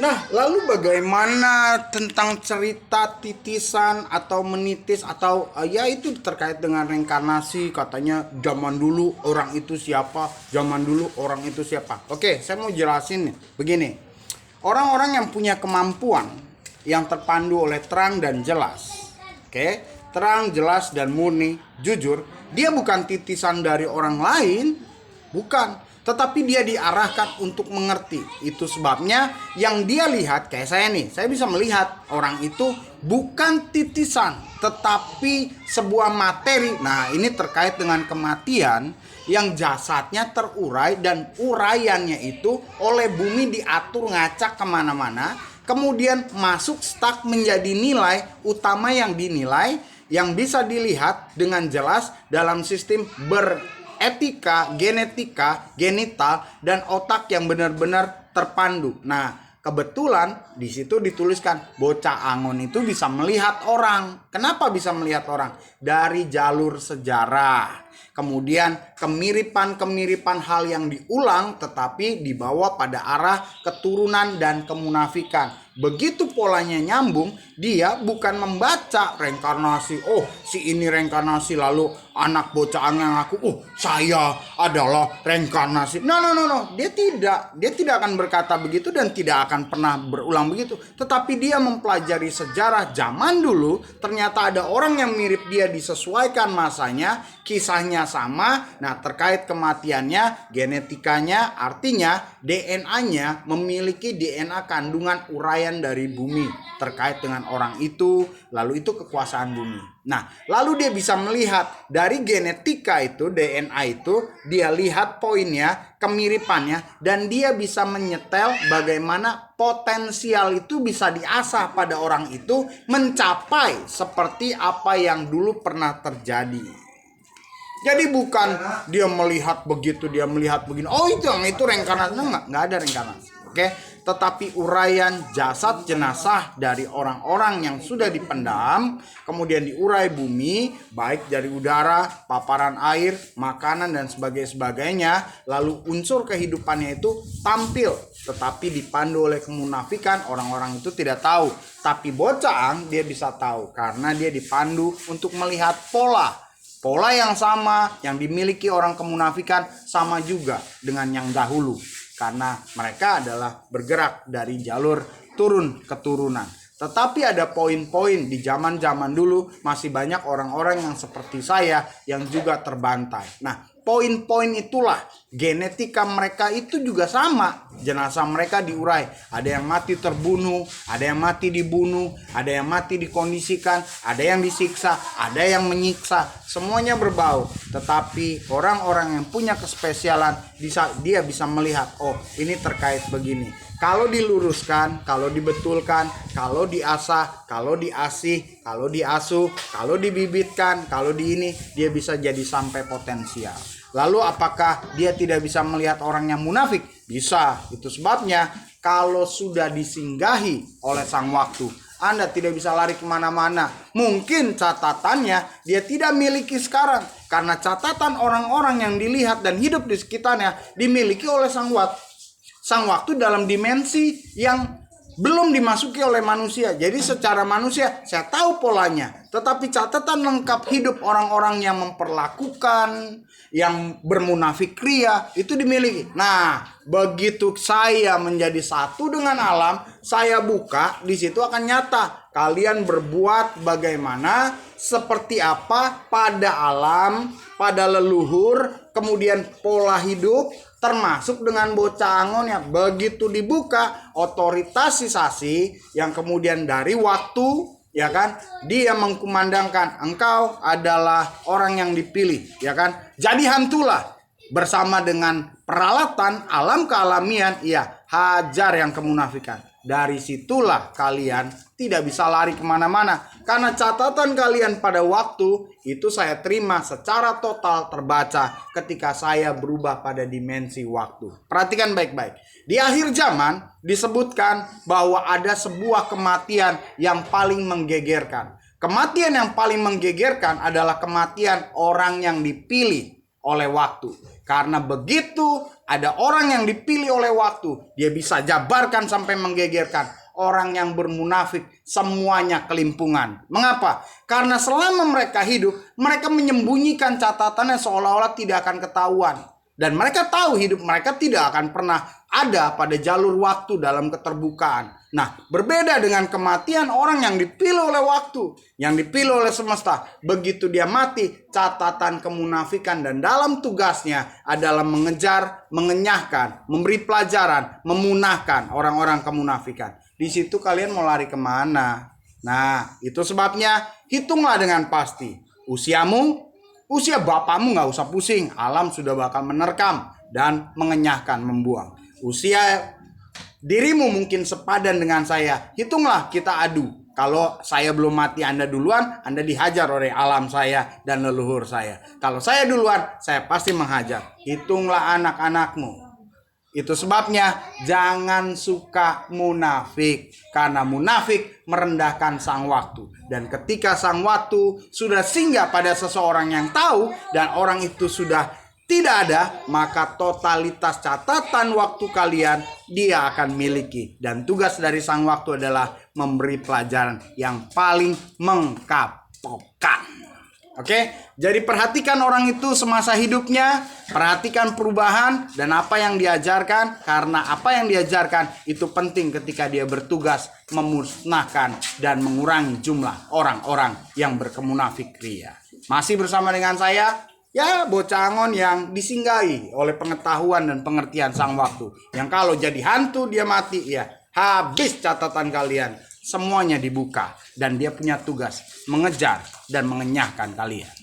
Nah, lalu bagaimana tentang cerita titisan atau menitis atau ya itu terkait dengan reinkarnasi, katanya zaman dulu orang itu siapa, zaman dulu orang itu siapa. Oke, saya mau jelasin nih. Begini. Orang-orang yang punya kemampuan yang terpandu oleh terang dan jelas. Oke, terang, jelas dan murni, jujur, dia bukan titisan dari orang lain, bukan, tetapi dia diarahkan untuk mengerti. Itu sebabnya yang dia lihat, kayak saya nih, saya bisa melihat orang itu bukan titisan, tetapi sebuah materi. Nah, ini terkait dengan kematian yang jasadnya terurai dan uraiannya itu oleh bumi diatur ngacak kemana-mana, kemudian masuk stuck menjadi nilai utama yang dinilai, yang bisa dilihat dengan jelas dalam sistem beretika, genetika, genital, dan otak yang benar-benar terpandu. Nah, kebetulan di situ dituliskan bocah Angon itu bisa melihat orang. Kenapa bisa melihat orang? Dari jalur sejarah. Kemudian kemiripan-kemiripan hal yang diulang tetapi dibawa pada arah keturunan dan kemunafikan. Begitu polanya nyambung, dia bukan membaca reinkarnasi. Oh, si ini reinkarnasi lalu anak bocah yang aku, oh saya adalah reinkarnasi. No. Dia tidak akan berkata begitu dan tidak akan pernah berulang begitu. Tetapi dia mempelajari sejarah zaman dulu, ternyata ada orang yang mirip dia, disesuaikan masanya, kisahnya sama. Nah, terkait kematiannya, genetikanya, artinya DNA-nya memiliki DNA kandungan uraian dari bumi terkait dengan orang itu, lalu itu kekuasaan bumi. Nah, lalu dia bisa melihat dari genetika itu, DNA itu, dia lihat poinnya, kemiripannya, dan dia bisa menyetel bagaimana potensial itu bisa diasah pada orang itu mencapai seperti apa yang dulu pernah terjadi. Jadi bukan dia melihat begitu, dia melihat begini, oh itu reinkarnasi. Nggak ada reinkarnasi. Oke, tetapi uraian jasad jenazah dari orang-orang yang sudah dipendam, kemudian diurai bumi, baik dari udara, paparan air, makanan dan sebagainya, lalu unsur kehidupannya itu tampil, tetapi dipandu oleh kemunafikan. Orang-orang itu tidak tahu, tapi bocah dia bisa tahu karena dia dipandu untuk melihat pola yang sama yang dimiliki orang kemunafikan, sama juga dengan yang dahulu. Karena mereka adalah bergerak dari jalur turun keturunan. Tetapi ada poin-poin di zaman-zaman dulu masih banyak orang-orang yang seperti saya yang juga terbantai. Nah, poin-poin itulah genetika mereka itu juga sama. Jenazah mereka diurai. Ada yang mati terbunuh, ada yang mati dibunuh, ada yang mati dikondisikan, ada yang disiksa, ada yang menyiksa. Semuanya berbau. Tetapi orang-orang yang punya kespesialan dia bisa melihat, oh ini terkait begini. Kalau diluruskan, kalau dibetulkan, kalau diasah, kalau diasih, kalau diasuh, kalau dibibitkan, kalau ini, dia bisa jadi sampai potensial. Lalu apakah dia tidak bisa melihat orang yang munafik? Bisa. Itu sebabnya kalau sudah disinggahi oleh sang waktu, Anda tidak bisa lari kemana-mana. Mungkin catatannya dia tidak miliki sekarang, karena catatan orang-orang yang dilihat dan hidup di sekitarnya dimiliki oleh sang waktu dalam dimensi yang belum dimasuki oleh manusia. Jadi secara manusia saya tahu polanya, tetapi catatan lengkap hidup orang-orang yang memperlakukan, yang bermunafik ria itu dimiliki. Nah, begitu saya menjadi satu dengan alam, saya buka, di situ akan nyata kalian berbuat bagaimana, seperti apa pada alam, pada leluhur, kemudian pola hidup, termasuk dengan bocah Angon ya. Begitu dibuka, otoritasisasi yang kemudian dari waktu, ya kan, dia mengkumandangkan engkau adalah orang yang dipilih, ya kan, jadi hantulah bersama dengan peralatan alam kealamian, ya hajar yang kemunafikan. Dari situlah kalian tidak bisa lari kemana-mana, karena catatan kalian pada waktu itu saya terima secara total terbaca ketika saya berubah pada dimensi waktu. Perhatikan baik-baik. Di akhir zaman disebutkan bahwa ada sebuah kematian yang paling menggegerkan. Kematian yang paling menggegerkan adalah kematian orang yang dipilih oleh waktu. Karena begitu Ada orang yang dipilih oleh waktu, dia bisa jabarkan sampai menggegerkan. Orang yang bermunafik semuanya kelimpungan. Mengapa? Karena selama mereka hidup, mereka menyembunyikan catatannya seolah-olah tidak akan ketahuan. Dan mereka tahu hidup mereka tidak akan pernah ada pada jalur waktu dalam keterbukaan. Nah, berbeda dengan kematian orang yang dipilih oleh waktu, yang dipilih oleh semesta. Begitu dia mati, catatan kemunafikan dan dalam tugasnya adalah mengejar, mengenyahkan, memberi pelajaran, memunahkan orang-orang kemunafikan. Di situ kalian mau lari kemana? Nah, itu sebabnya hitunglah dengan pasti. Usia bapakmu gak usah pusing. Alam sudah bakal menerkam dan mengenyahkan, membuang. Usia dirimu mungkin sepadan dengan saya. Hitunglah, kita adu. Kalau saya belum mati Anda duluan, Anda dihajar oleh alam saya dan leluhur saya. Kalau saya duluan, saya pasti menghajar. Hitunglah anak-anakmu. Itu sebabnya jangan suka munafik. Karena munafik merendahkan sang waktu. Dan ketika sang waktu sudah singgah pada seseorang yang tahu dan orang itu sudah tidak ada, maka totalitas catatan waktu kalian dia akan miliki. Dan tugas dari sang waktu adalah memberi pelajaran yang paling mengkapokkan. Oke, jadi perhatikan orang itu semasa hidupnya, perhatikan perubahan dan apa yang diajarkan, karena apa yang diajarkan itu penting ketika dia bertugas memusnahkan dan mengurangi jumlah orang-orang yang berkemunafik ria. Masih bersama dengan saya, ya bocah Angon yang disinggahi oleh pengetahuan dan pengertian sang waktu. Yang kalau jadi hantu dia mati, ya habis catatan kalian. Semuanya dibuka dan dia punya tugas mengejar dan mengenyahkan kalian.